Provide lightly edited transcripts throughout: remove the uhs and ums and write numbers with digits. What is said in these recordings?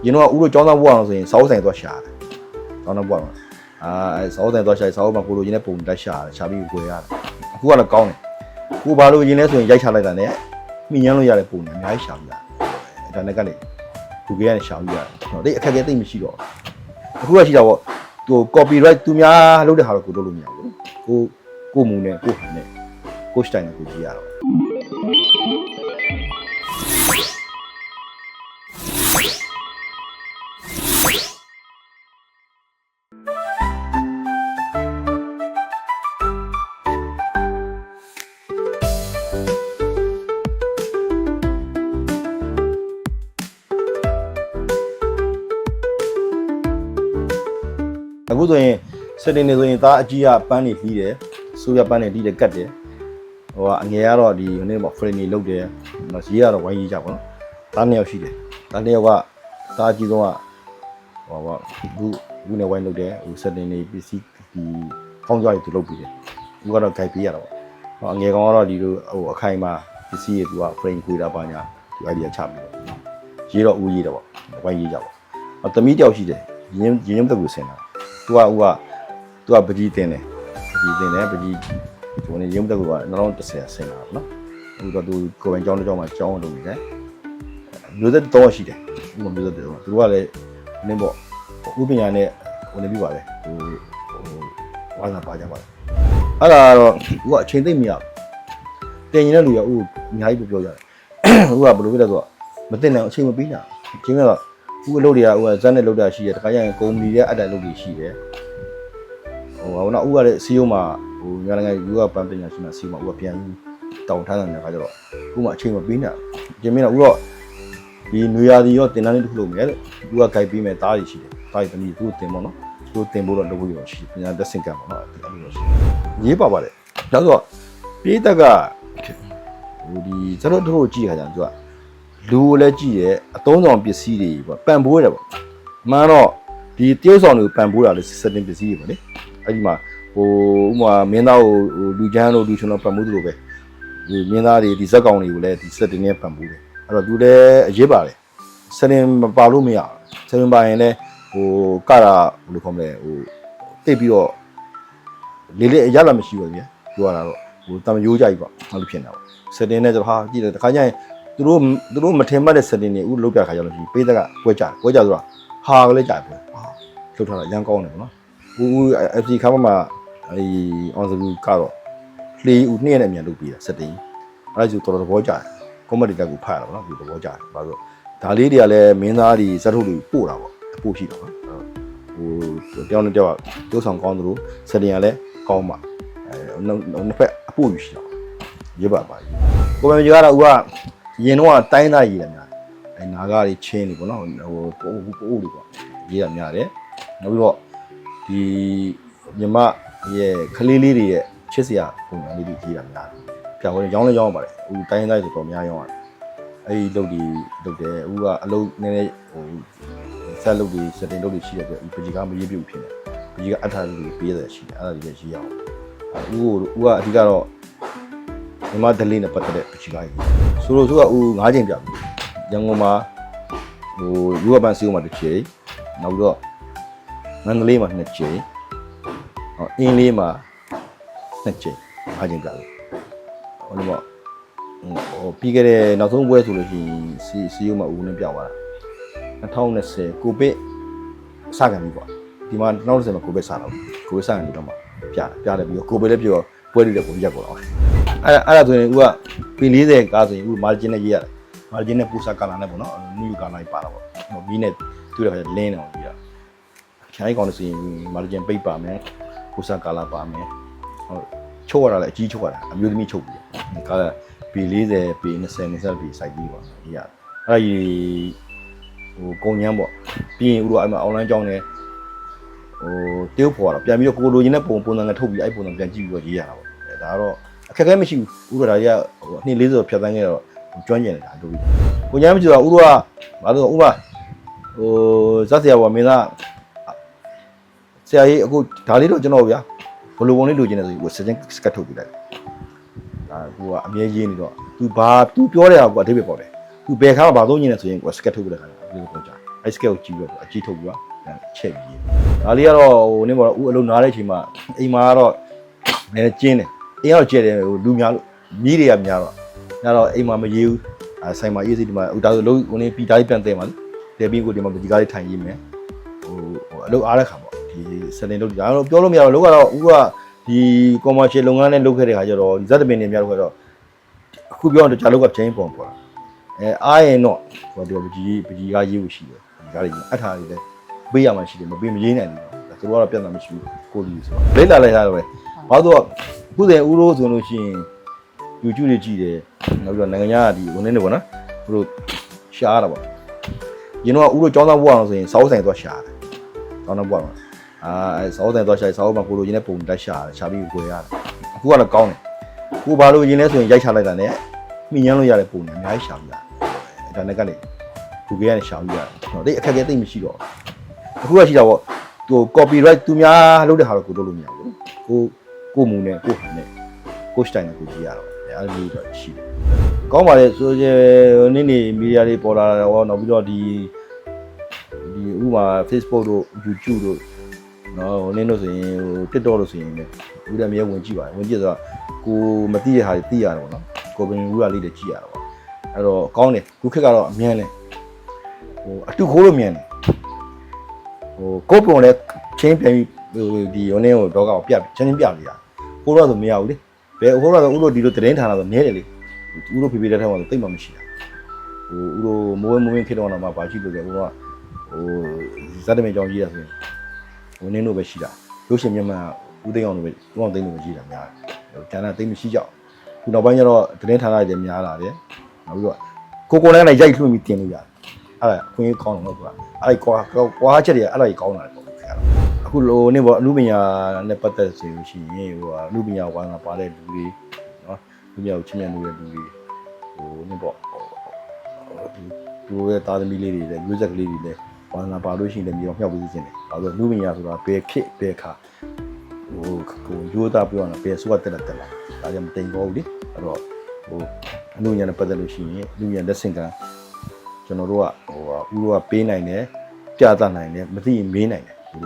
you know 乌鲁江南湾是烧山多下的，江南湾啊烧山多下，烧嘛咕噜现在蹦在下，下边有鬼啊，古那高呢，古巴路现在是压下来的呢，明年路下来蹦呢，你还下不呀？在那个嘞，古个人下不呀？你看看对没洗着，古个洗着我，都高比来都面路的好了，古多路面，古木呢，古汉呢，古时代呢，古几呀？အခုဆိုရင်စက်တင်နေဆိုရင်ဒါအကြီးကပန်းနေပြီးတယ်ဆိုရပန်းနေပြီးတယ်ကတ်တယ်ဟိုကအငယ်ကတော့ဒီနေ့ပေါ့ frame နေလုပ်တယ်ရေးကတော့ဝိုင်းရေးကြပါတော့ဒါနှစ်ယောက်ရှိတယ်ဒါနှစ်ယောက်ကဒါအကြီးဆုံးကဟိုပါဘူးနဲ့ဝိုင်းလုပ်တယ်ဟိုစက်တင်နေပစ္စည်းဒီကောင်းကြွားတွေသူလုပ်ပြီးတယ်သူကတော့ guide ပေးရတော့ဟိုအငယ်ကောင်ကတော့ဒီလိုဟိုအခိုင်မှာပစ္စည်းတွေသူက frame ခွေတာပါညာဒီ idea ချပြီးတော့ရေးတော့ဦးရေးတော့ပေါ့ဝိုင်းရေးကြပေါ့သမီးတယောက်ရှိတယ်ရင်းတက်ကိုဆင်တာသူကပကြီးတင်တယ်ပကြီးဟိုနေရုံးတက်ကတော့2010ဆင်လာပါနော်အခုတော့သူကိုယ်ပိုင်ကျောင်းတစ်ကျောင်းမှာကျောင်းလုပ်နေတယ်မျိုးသက်တော့ရှိတယ်ဥပမာမျိုးသက်တော့သူကလည်းနင်းပေါ့ဥပညာနဲ့ဟိုနေပြပါလေဟိုဝါသာပါကြပါလေအဲ့ဒါတော့သူကအချိန်သိမ့်မရတင်ရင်တဲ့လူကဥအများကြီးပြောကြတယ်ဥကဘယ်လိုဖြစ်လဲဆိုတော့မတင်နိုင်အချိန်မပြီးတာအချိန်ကတော့ဥအလုပ်တွေကဥကဇက်နဲ့လုပ်တာရှိတယ်တခါကျရင်ကုမ္ပဏီရဲ့အတိုင်လုပ်တွေရှိတယ်ဟိုနောက်ဥကလည်းစီယုံမှာဟိုညာနိုင်ငံယူကပန်းပညာရှင်မှာစီယုံမှာဥကပြန်တောင်းထားတဲ့ခါကျတော့ဥမှာအချိန်မပြီးနေတာပြင်မင်းတော့ဥတော့ဒီနွေရာသီရောတင်တန်းလေးတစ်ခုလုပ်မယ်တဲ့ဥကဂိုက်ပြီးမယ်တားရရှိတယ်တားရသမီးသူ့တင်ပေါ့နော်သူ့တင်ဖို့တော့လုပ်ဖို့ရရှိပညာသက်စင်ကံပေါ့နော်အဲ့လိုရှိရေးပါပါတယ်ဒါဆိုတော့ပြေးတက်ကဟိုဒီကျွန်တော်တို့ကြည့်ခါကျသူကလူကိုလည်းကြည့်ရဲအသုံးဆောင်ပစ္စည်းတွေပေါ့ပံပိုးတယ်ပေါ့မှန်တော့ဒီတရုပ်ဆောင်တွေကိုပံပိုးတာလေစက်တင်ပစ္စည်းတွေပေါ့လေအဲ့ဒီမှာဟိုဥမာမင်းသားကိုလူချမ်းတို့လူချွန်တို့ပံပိုးသလိုပဲဒီမင်းသားတွေဒီဇက်ကောင်တွေကိုလည်းဒီစက်တင်နဲ့ပံပိုးတယ်အဲ့တော့သူလည်းအရေးပါတယ်စက်တင်မပါလို့မရစက်တင်ပါရင်လည်းဟိုကတာဘယ်လိုခေါ်မလဲဟိုတိတ်ပြီးတော့လေအရလာမရှိဘူးဗျာပြောရတာတော့ဟိုတမရိုးကြကြီးပေါ့အဲ့လိုဖြစ်နေတာပေါ့စက်တင်နဲ့ကျွန်တော်ဟာကြည့်တယ်တခါကျရင်သူတို့မထင်မှတ်တဲ့ setting တွေဥလုပ်ပြခါကြလို့ရှိပေးသက်ကကွဲကြဆိုတာဟာကလေးကြပဲလှုပ်ထားတာရန်ကောင်းတယ်ပေါ့နော်ဦး FC ခါမှာအဲ on the view ကတော့လေဦးနှစ်ရက်နဲ့မြန်လုပ်ပြီးတာ setting အဲ့ဒါဆိုတော်တော်သဘောကျတယ် comment တွေကကိုဖတ်ရတာပေါ့နော်ဒီသဘောကျတယ်ဘာလို့ဒါလေးတွေကလည်းမင်းသားတွေဇက်ထုတ်တွေပို့တာပေါ့ပို့ရှိတော့ဟိုတယောက်နဲ့တယောက်တိုးဆောင်ကောင်းသလို setting ကလည်းကောင်းပါနှစ်ဖက်အပို့ယူရှိတော့ရေးပါပါကိုယ်ပဲကြကတော့ဦးကရင်တော့တိုင်းသားရေးရများအဲနာဂါတွေချင်းနေပေါ့နော်ဟိုပို့တွေပေါ့ရေးရများတယ်နောက်ပြီးတော့ဒီမြမရဲ့ခလေးလေးတွေရဲ့ချစ်စရာပုံစံလေးတွေရေးရများပြောင်းလဲရောင်းလဲရောင်းပါတယ်ဟိုတိုင်းသားတွေတော်များရောင်းရတယ်အဲဒီလုပ်တွေလုပ်တယ်ဦးကအလုပ်နည်းနည်းဟိုဆက်လုပ်တွေစတင်လုပ်တွေရှိတယ်ပြပကြီးကမရေးပြဘူးဖြစ်နေပကြီးကအထားတွေပေးရတယ်ရှိတယ်အဲ့ဒါတွေရေးရအောင်ဦးကအဓိကတော့မြမဒလေးနဲ့ပတ်သက်တဲ့ပကြီးကရေးဆိုတော့သူကဦး9ချိန်ပြပြီရန်ကုန်မှာဟိုယူဝပန်စီယုံမှာတစ်ချိန်နောက်ပြီးတော့မန္တလေးမှာ2ချိန်ဟောအင်းလေးမှာ2ချိန်9ချိန်ပြပြီဟိုတော့ဟိုပြီးခဲ့တဲ့နောက်ဆုံးပွဲဆိုလို့ရှိရင်စီယုံမှာဦးနဲ့ပြောင်းသွားတာ2020ကိုဗစ်စကန်ပြီပေါ့ဒီမှာ2020မှာကိုဗစ်စတော့ကိုဗစ်စကန်ပြီတော့မှပြတယ်ပြီးတော့ကိုဗစ်လည်းပြောပွဲတွေလည်းပုံရက်ပေါ်တော့အဲ့ဒါဆိုရင်ဦးကပီ40ကားဆိုရင်ဦးမာဂျင်နဲ့ရေးရတယ်မာဂျင်နဲ့ပူစာကာလာနဲ့ပေါ့နော်နူးကာလာကြီးပါတာပေါ့ဟိုမီးနဲ့တွေ့တဲ့ခါကျလင်းနေအောင်ရေးရခိုင်းကောင်းလို့ဆိုရင်မာဂျင်ပိတ်ပါမယ်ပူစာကာလာပါမယ်ဟုတ်ချိုးရတာလည်းအကြီးချိုးရတာအမျိုးသမီးချိုးပြီးကားပီ40ပီ20ပီစိုက်ပြီးပေါ့ရေးရအဲ့ဒီဟိုကုံညမ်းပေါ့ပြီးရင်ဦးတို့အဲ့မှာ online ကျောင်းနေဟိုတေးဖို့ရတော့ပြန်ပြီးတော့ကိုလိုချင်တဲ့ပုံစံကထုတ်ပြီးအဲ့ပုံစံပြန်ကြည့်ပြီးတော့ရေးရတာပေါ့ဒါကတော့အခက်အခဲမရှိဘူးဥပဒါကြီးကဟိုနှစ်40ဖြတ်သန်းခဲ့တော့ကျွမ်းကျင်နေတာတို့ပြီးကိုညာမကြည့်တော့ဥတော့ဘာလို့ဥပဟိုဇက်ဆရာကမင်းသားဆရာကြီးအခုဒါလေးတော့ကျွန်တော်ဗျာဘလိုပုံလေးလိုချင်တယ်ဆိုပြီးစက်ချင်းစကတ်ထုတ်ပြလိုက်ဒါကူကအမြဲရေးနေတော့ तू ပြောတဲ့ဟာကအဓိပ္ပာယ်ပေါ့တယ် तू ဘယ်ခါမှဘာသုံးနေလဲဆိုရင်ကိုစကတ်ထုတ်ပြလိုက်တာဒီလိုပေါ့ကြာ ice scale ကိုကြည့်ပြီးတော့အကြည့်ထုတ်ပြီးတော့ချက်ပြီးဒါလေးကတော့ဟိုနင်းပေါ်တော့ဦးအလုံးနားတဲ့အချိန်မှာအိမ်မှာကတော့နည်းနည်းကျင်းတယ်အိမ်ကတော့ကျဲတယ်ဟိုလူများလို့မြည်တွေကများတော့ညတော့အိမ်မှာမရေးဘူးဆိုင်မှာအေးစိဒီမှာဒါဆိုလုံးဟိုနေပြီးဒါလေးပြန်တဲမှာလေတဲပြီးကိုဒီမှာဒီကားလေးထိုင်ရေးမယ်ဟိုအလုပ်အားတဲ့ခါပေါ့ဒီစတင်လုပ်ဒါတော့ပြောလို့မရတော့လို့ကတော့ဦးကဒီ commercial လုပ်ငန်းနဲ့လုပ်ခဲ့တဲ့ခါကျတော့ဒီဇက်တပင်တွေများလို့ကတော့အခုပြောတော့ကြာလောက်ကချင်းပုံပေါ်တာအားရင်တော့ဟိုဒီပကြီးကားရေးဖို့ရှိတယ်ဒီကားလေးအထားလေးလည်းပေးရမှရှိတယ်မပေးမရေးနိုင်ဘူးဒါဆိုတော့ပြဿနာမရှိဘူးကိုလီဆိုတော့လိမ့်လာလိုက်တာတော့ပဲဘာလို့အခုစဉ်ဦးလို့ဆိုလို့ရှိရင် YouTube တွေကြည့်တယ်နောက်ပြီးတော့နိုင်ငံခြားကဒီဝင်နေတယ်ပေါ့နော်သူတို့ရှားတာပေါ့ရင်တော့ဦးတို့ចောင်းသားဘွားအောင်ဆိုရင်စောက်ဆိုင်သွားရှာတယ်ចောင်းသားဘွားအောင်စောက်ဆိုင်သွားရှာစောက်မှာကိုလိုရင်းနဲ့ပုံတက်ရှာတယ်ရှာပြီးကိုရတယ်အခုကတော့ကောင်းတယ်ကိုဘာလို့ရင်းလဲဆိုရင်ရိုက်ချလိုက်တာနဲ့မိညမ်းလို့ရတဲ့ပုံနဲ့အများကြီးရှာပြီးရတယ်ဒါနဲ့ကလည်းသူကလည်းရှာပြီးရတယ်နော်တိတ်အခက်အခဲတိတ်မရှိတော့အခုကရှိတာပေါ့သူ copyright သူများလုပ်တဲ့ဟာတော့ကိုလုပ်လို့မရဘူးကိုမူနဲ့ကိုဟန်နဲ့ကိုစတိုင်နဲ့ကိုကြည့်ရတော့အဲ့လိုတော့ရှိတယ်ကောင်းပါလေဆိုရင်နေ့နေ့မီဒီယာတွေပေါ်လာတော့နောက်ပြီးတော့ဒီဥပမာ Facebook တို့ YouTube တို့နော်နင်းတို့ဆိုရင်ဟို TikTok တို့ဆိုရင်လည်းဦးရမြေဝင်ကြည့်ပါတယ်ဝင်ကြည့်ဆိုတော့ကိုမသိတဲ့ဟာတွေသိရတယ်ပေါ့နော်ကိုပင်ဦးရလေးတွေကြည့်ရတော့ပေါ့အဲ့တော့ကောင်းတယ်ခုခေတ်ကတော့အမြင်လဲဟိုအတူခိုးလို့မြင်တယ်ဟိုကိုပုံလည်းချင်းပြန်ပြီးဟိုဒီရုံးနေကိုတော့ကောက်ပြချင်းပြပြရကိုတော့ဆိုမရဘူးလေဘယ်ဟိုတော့ဦးတို့ဒီလိုသတင်းဌာနဆိုနဲတယ်လေဦးတို့ဖေဖေတဲ့ထဲမှာဆိုတိတ်မှမရှိတာဟိုဦးတို့မိုးဝင်းခေတော့မှဘာရှိလို့လဲဦးကဟိုဇတ်တမေကြောင်ကြီးတာဆိုရင်ဝင်းနေလို့ပဲရှိတာရုပ်ရှင်မြန်မာဦးသိန်းအောင်တို့ပဲဦးအောင်သိန်းတို့ပဲရှိတာများတယ်ဟိုဌာနသိန်းမရှိကြဘူးခုနောက်ပိုင်းကျတော့သတင်းဌာနတွေများလာတယ်နောက်ပြီးတော့ကိုလည်းရိုက်လွှင့်ပြီးတင်လို့ရတယ်အဲ့ဒါအခွင့်အရေးကောင်းတယ်ဟုတ်ကွာအဲ့ဒီကွာချက်တွေအဲ့ဒါကြီးကောင်းလာတယ်ပေါ့ခင်ဗျာအခုလိုနေပေါ့အမှုပညာနဲ့ပတ်သက်ဆိုလို့ရှိရင်ဟိုအမှုပညာဝါသနာပါတဲ့လူတွေနော်လူမျိုးကိုချင်းမြန်လို့တဲ့လူတွေဟိုနေပေါ့သူရဲ့တာသမီလေးတွေလည်းမျိုးဆက်ကလေးတွေလည်းဝါသနာပါလို့ရှိရင်လည်းမြေတော်မြောက်ပြီးခြင်းတယ်ဘာလို့အမှုပညာဆိုတာဘယ်ခေတ်ဘယ်ခါဟိုရိုးသားပြောရတာဘယ်ဆိုတက်လာဒါကြောင့်မတင်တော့ဘူးလေအဲ့တော့ဟိုအမှုပညာနဲ့ပတ်သက်လို့ရှိရင်လူညာလက်ဆင့်ကကျွန်တော်တို့ကဟိုဦးတို့ကပေးနိုင်တယ်ပြသနိုင်တယ်မသိရင်မေးနိုင်တယ်ဟို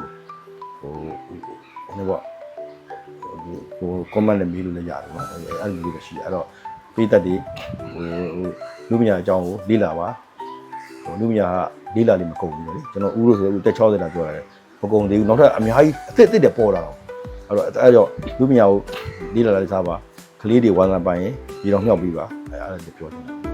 ပေါ့ဟို comment နဲ့မေးလို့လည်းရတယ်နော်အဲ့လိုမျိုးပဲရှိတယ်အဲ့တော့ပေးတတ်တယ်ဟိုလူပညာအကြောင်းကိုလေ့လာပါဟိုလူပညာကလေ့လာလိမ့်မကုန်ဘူးလေကျွန်တော်ဦးလို့ဆိုတက်60တာပြောရတယ်မကုန်သေးဘူးနောက်ထပ်အများကြီးအစ်စ်တွေပေါ်လာတော့အဲ့တော့လူပညာကိုလေ့လာလိုက်စားပါကလေးတွေဝါသနာပိုင်ရင်ဒီတော့မြောက်ပြီးပါအဲ့ဒါလည်းပြောတယ်